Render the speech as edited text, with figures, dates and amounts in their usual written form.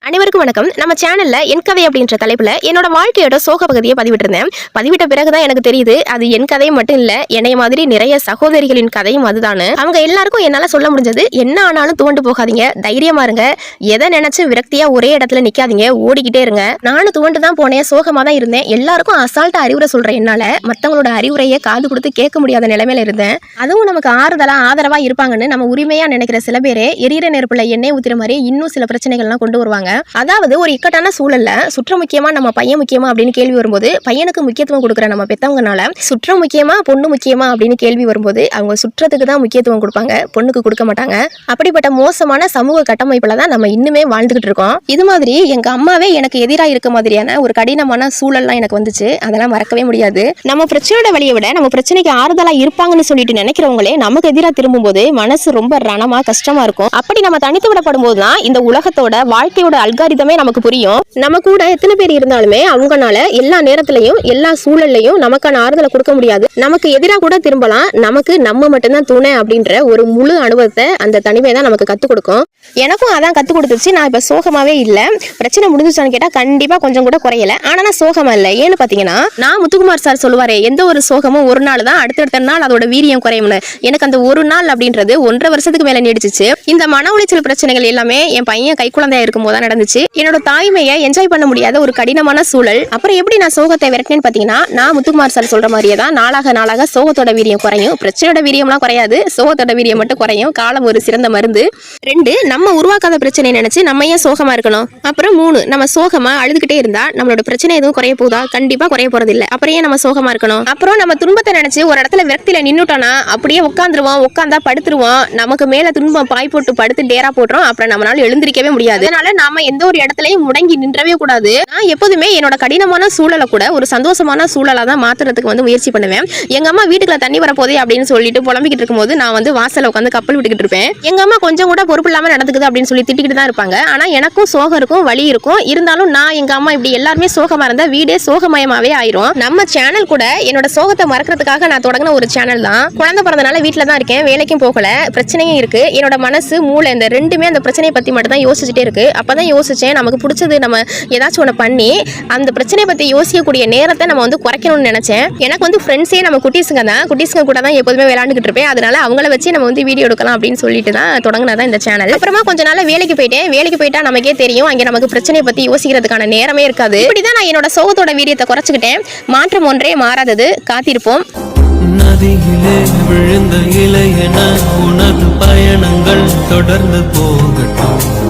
அனைவருக்கும் வணக்கம். நம்ம சேனல்ல என் கதை அப்படின்ற தலைப்புல என்னோட வாழ்க்கையோட சோக பகுதியை பதிவிட்டிருந்தேன். பதிவிட்ட பிறகுதான் எனக்கு தெரியுது அது என் கதை மட்டும் இல்ல, என்னைய மாதிரி நிறைய சகோதரிகளின் கதையும் அதுதானு. அவங்க எல்லாருக்கும் என்னால சொல்ல முடிஞ்சது, என்ன ஆனாலும் துவண்டு போகாதீங்க, தைரியமா இருங்க, எதை நினைச்சு விரக்தியா ஒரே இடத்துல நிக்காதீங்க, ஓடிக்கிட்டே இருங்க. நானும் துவண்டு தான் போனேன், சோகமா தான் இருந்தேன். எல்லாருக்கும் அசால்ட்டா அறிவுரை சொல்றேன். என்னால மத்தவங்களோட அறிவுரையை காது கொடுத்து கேட்க முடியாத நிலைமையில இருந்தேன். அதுவும் நமக்கு ஆறுதலா ஆதரவா இருப்பாங்கன்னு நம்ம உரிமையா நினைக்கிற சில பேரே எரியிற நெருப்புல எண்ணெய் ஊத்துற மாதிரி இன்னும் சில பிரச்சனைகள்லாம் கொண்டு வருவாங்க. அதாவது ஒரு இக்கட்டான சூழல்ல சுற்றம் முக்கியமா நம்ம பையன் முக்கியமா அப்படின்னு கேள்வி வரும்போது பையனுக்கு முக்கியத்துவம் கொடுக்குற நம்ம பெத்தவங்கனால சுற்றம் முக்கியமா பொண்ணு முக்கியமா அப்படின்னு கேள்வி வரும்போது அவங்க சுற்றத்துக்கு தான் முக்கியத்துவம் கொடுப்பாங்க, பொண்ணுக்கு கொடுக்க மாட்டாங்க. அப்படிப்பட்ட மோசமான சமூக கட்டமைப்புல தான் நம்ம இன்னுமே வாழ்ந்துகிட்டு இருக்கோம். இது மாதிரி எங்க அம்மாவே எனக்கு எதிராக இருக்க மாதிரியான ஒரு கடினமான சூழல்லாம் எனக்கு வந்துச்சு. அதெல்லாம் மறக்கவே முடியாது. நம்ம பிரச்சனையோட வழியை விட நம்ம பிரச்சனைக்கு ஆறுதலா இருப்பாங்கன்னு சொல்லிட்டு நினைக்கிறவங்களே நமக்கு எதிராக திரும்பும் போது மனசு ரொம்ப ரணமா கஷ்டமா இருக்கும். அப்படி நம்ம தனித்து விடப்படும் போதுதான் இந்த உலகத்தோட வாழ்க்கையோட அல்காரிதமே நமக்கு புரியும். நம்ம கூட எத்தனை பேர் இருந்தாலுமே அவங்கனால எல்லா நேரத்திலையும் எல்லா சூழல்லையும் நமக்கான ஆறுதலை கொடுக்க முடியாது. நமக்கு எதிராக கூட திரும்பலாம். நமக்கு நம்ம மட்டும்தான் துணை அப்படின்ற ஒரு முழு அனுபவத்தை அந்த தனிமை தான் நமக்கு கத்துக் கொடுக்கும். எனக்கும் அதான் கத்துக் கொடுத்துச்சு. நான் இப்ப சோகமாவே இல்ல. பிரச்சனை முடிஞ்சுச்சான்னு கேட்டா கண்டிப்பா கொஞ்சம் கூட குறையல. ஆனா நான் சோகமா இல்ல. ஏன்னு பாத்தீங்கன்னா, நான் முத்துக்குமார் சார் சொல்லுவாரே, எந்த ஒரு சோகமும் ஒரு நாள் தான், அடுத்தடுத்த நாள் அதோட வீரியம் குறையும்னு. எனக்கு அந்த ஒரு நாள் அப்படின்றது 1.5 வருஷத்துக்கு மேல நீடிச்சிச்சு. இந்த மன உளைச்சல் பிரச்சனைகள் எல்லாமே என் பையன் கை குழந்தையா இருக்கும் போது நடந்துச்சு. என்னோட தாய்மையை என்ஜாய் பண்ண முடியாத ஒரு கடினமான சூழல். அப்புறம் எப்படி நான் சோகத்தை விரட்டினேன்னு பாத்தீங்கன்னா, நான் முத்துக்குமார் சார் சொல்ற மாதிரியே தான் நாளாக சோகத்தோட வீரியம் குறையும். பிரச்சனையோட வீரியம்லாம் குறையாது, சோகத்தோட வீரியம் மட்டும் குறையும். காலம் ஒரு சிறந்த மருந்து. 2, நம்ம உருவாக்காத பிரச்சனை நினைச்சு நம்ம ஏன் சோகமா இருக்கணும். அப்புறம் 3, நம்ம சோகமா அழுதுகிட்டே இருந்தா நம்மளோட பிரச்சனை எதுவும் குறைய போகுதா? கண்டிப்பா குறைய போறது இல்ல. அப்புறம் ஏன் நம்ம சோகமா இருக்கணும்? அப்புறம் நம்ம துன்பத்தை நினைச்சு ஒரு இடத்துல விரக்தியில நின்னுட்டோம்னா அப்படியே உட்காந்துருவோம், உட்காந்தா படுத்துருவோம். நமக்கு மேல துன்பம் பாய் போட்டு படுத்து டேரா போடுறோம். அப்புறம் நம்மளால எழுந்திருக்கவே முடியாது. அதனால நாம எந்த ஒரு இடத்துலயும் முடங்கி நின்றவே கூடாது. நான் எப்போதுமே என்னோட கடினமான சூழலை கூட ஒரு சந்தோஷமான சூழலா தான் மாத்துறதுக்கு முயற்சி பண்ணுவேன். எங்க அம்மா வீட்டுக்குள்ள தண்ணி வரப்போதே அப்படின்னு சொல்லிட்டு புலம்பிக்கிட்டு இருக்கும்போது நான் வாசல்ல உட்காந்து கப்பல் விட்டுக்கிட்டு இருப்பேன். எங்க அம்மா கொஞ்சம் கூட பொறுப்பு இல்லாம நடந்துக்குது அப்படின்னு சொல்லி திட்டிக்கிட்டு தான் இருப்பாங்க. ஆனா எனக்கும் சோகம் இருக்கும், வலி இருக்கும். இருந்தாலும் நான் எங்க அம்மா இப்படி எல்லாருமே சோகமா இருந்தா வீடே சோகமயமாவே ஆயிரும். நம்ம சேனல் கூட என்னோட சோகத்தை மறக்கிறதுக்காக நான் தொடங்கின ஒரு சேனல் தான். குழந்தை பிறந்தனால வீட்டுல தான் இருக்கேன், வேலைக்கும் போகல, பிரச்சனையும் இருக்கு. என்னோட மனசு மூளை இந்த ரெண்டுமே அந்த பிரச்சனையை பத்தி மட்டும் தான் யோசிச்சுட்டே இருக்கு. அப்பதான் யோசிச்சேன், நமக்கு பிடிச்சது நம்ம ஏதாச்சும் ஒன்று பண்ணி அந்த பிரச்சனையை பற்றி யோசிக்கக்கூடிய நேரத்தை நம்ம குறைக்கணும்னு நினைச்சேன். எனக்கு ஃப்ரெண்ட்ஸே நம்ம குட்டீஸுங்க தான். குட்டீஸுங்க கூட தான் எப்போதுமே விளையாண்டுக்கிட்டு இருப்பேன். அதனால அவங்கள வச்சு நம்ம வீடியோ எடுக்கலாம் அப்படின்னு சொல்லிட்டு தான் தொடங்கினதான் இந்த சேனல். அப்புறமா கொஞ்ச நாள் வேலைக்கு போயிட்டேன். வேலைக்கு போயிட்டா நமக்கே தெரியும், அங்கே நமக்கு பிரச்சனையை பற்றி யோசிக்கிறதுக்கான நேரமே இருக்காது. இப்படிதான் நான் என்னோட சோகத்தோட வீரியத்தை குறைச்சிக்கிட்டேன். மாற்றம் ஒன்றே மாறாதது, காத்திருப்போம். நதியிலே விழுந்த இலையென உனது பயணங்கள் தொடர்ந்து போகட்டும்.